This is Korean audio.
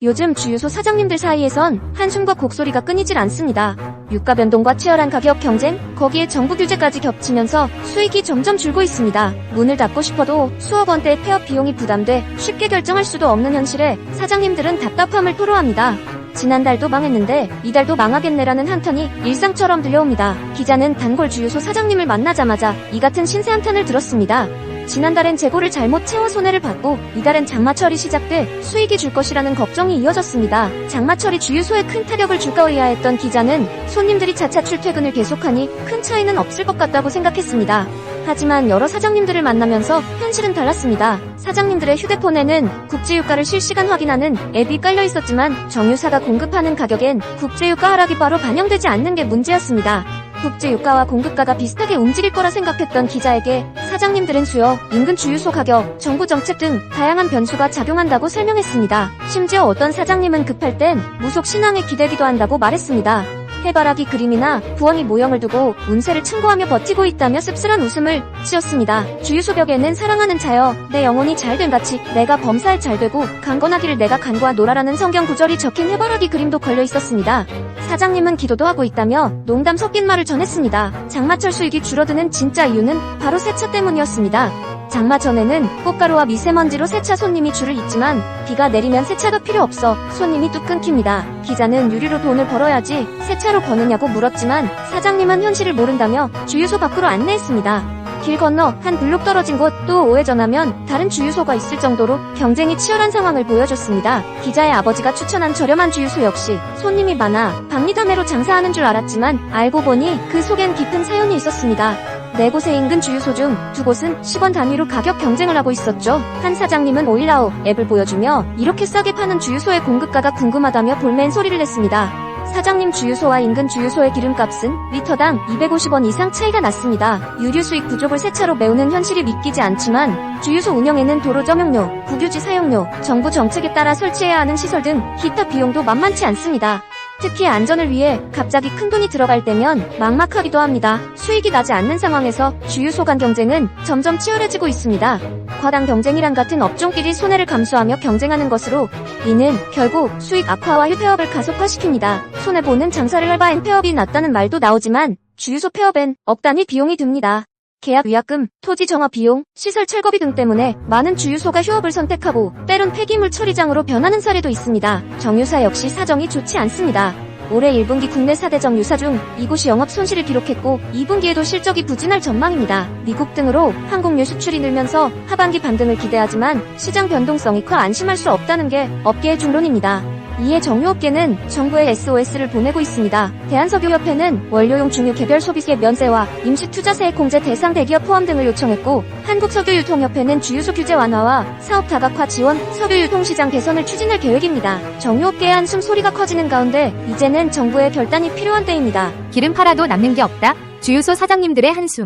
요즘 주유소 사장님들 사이에선 한숨과 곡소리가 끊이질 않습니다. 유가 변동과 치열한 가격 경쟁, 거기에 정부 규제까지 겹치면서 수익이 점점 줄고 있습니다. 문을 닫고 싶어도 수억 원대의 폐업 비용이 부담돼 쉽게 결정할 수도 없는 현실에 사장님들은 답답함을 토로합니다. 지난달도 망했는데 이달도 망하겠네라는 한탄이 일상처럼 들려옵니다. 기자는 단골 주유소 사장님을 만나자마자 이 같은 신세 한탄을 들었습니다. 지난달엔 재고를 잘못 채워 손해를 봤고 이달엔 장마철이 시작돼 수익이 줄 것이라는 걱정이 이어졌습니다. 장마철이 주유소에 큰 타격을 줄까 의아했던 기자는 손님들이 자차 출퇴근을 계속하니 큰 차이는 없을 것 같다고 생각했습니다. 하지만 여러 사장님들을 만나면서 현실은 달랐습니다. 사장님들의 휴대폰에는 국제유가를 실시간 확인하는 앱이 깔려 있었지만 정유사가 공급하는 가격엔 국제유가 하락이 바로 반영되지 않는 게 문제였습니다. 국제유가와 공급가가 비슷하게 움직일 거라 생각했던 기자에게 사장님들은 수요, 인근 주유소 가격, 정부 정책 등 다양한 변수가 작용한다고 설명했습니다. 심지어 어떤 사장님은 급할 땐 무속 신앙에 기대기도 한다고 말했습니다. 해바라기 그림이나 부엉이 모형을 두고 운세를 참고하며 버티고 있다며 씁쓸한 웃음을 지었습니다. 주유소 벽에는 사랑하는 자여, 내 영혼이 잘된 같이 내가 범사에 잘되고 강건하기를 내가 간구하 노라라는 성경 구절이 적힌 해바라기 그림도 걸려 있었습니다. 사장님은 기도도 하고 있다며 농담 섞인 말을 전했습니다. 장마철 수익이 줄어드는 진짜 이유는 바로 세차 때문이었습니다. 장마 전에는 꽃가루와 미세먼지로 세차 손님이 줄을 잇지만 비가 내리면 세차가 필요 없어 손님이 뚝 끊깁니다. 기자는 유류로 돈을 벌어야지 세차로 버느냐고 물었지만 사장님은 현실을 모른다며 주유소 밖으로 안내했습니다. 길 건너 한 블록 떨어진 곳 또 우회전하면 다른 주유소가 있을 정도로 경쟁이 치열한 상황을 보여줬습니다. 기자의 아버지가 추천한 저렴한 주유소 역시 손님이 많아 박리담회로 장사하는 줄 알았지만 알고 보니 그 속엔 깊은 사연이 있었습니다. 4곳의 인근 주유소 중 2곳은 10원 단위로 가격 경쟁을 하고 있었죠. 한 사장님은 오일라오 앱을 보여주며 이렇게 싸게 파는 주유소의 공급가가 궁금하다며 볼멘 소리를 냈습니다. 사장님 주유소와 인근 주유소의 기름값은 리터당 250원 이상 차이가 났습니다. 유류 수익 부족을 세차로 메우는 현실이 믿기지 않지만 주유소 운영에는 도로 점용료, 국유지 사용료, 정부 정책에 따라 설치해야 하는 시설 등 기타 비용도 만만치 않습니다. 특히 안전을 위해 갑자기 큰돈이 들어갈 때면 막막하기도 합니다. 수익이 나지 않는 상황에서 주유소 간 경쟁은 점점 치열해지고 있습니다. 과당 경쟁이란 같은 업종끼리 손해를 감수하며 경쟁하는 것으로 이는 결국 수익 악화와 폐업을 가속화시킵니다. 손해보는 장사를 할바엔 폐업이 낫다는 말도 나오지만 주유소 폐업엔 억 단위 비용이 듭니다. 계약 위약금, 토지 정화 비용, 시설 철거비 등 때문에 많은 주유소가 휴업을 선택하고 때론 폐기물 처리장으로 변하는 사례도 있습니다. 정유사 역시 사정이 좋지 않습니다. 올해 1분기 국내 4대 정유사 중 이곳이 영업 손실을 기록했고 2분기에도 실적이 부진할 전망입니다. 미국 등으로 항공유 수출이 늘면서 하반기 반등을 기대하지만 시장 변동성이 커 안심할 수 없다는 게 업계의 중론입니다. 이에 정유업계는 정부에 SOS를 보내고 있습니다. 대한석유협회는 원료용 중유 개별 소비세 면세와 임시투자세 공제 대상 대기업 포함 등을 요청했고 한국석유유통협회는 주유소 규제 완화와 사업 다각화 지원, 석유유통시장 개선을 추진할 계획입니다. 정유업계의 한숨 소리가 커지는 가운데 이제는 정부의 결단이 필요한 때입니다. 기름 팔아도 남는 게 없다. 주유소 사장님들의 한숨.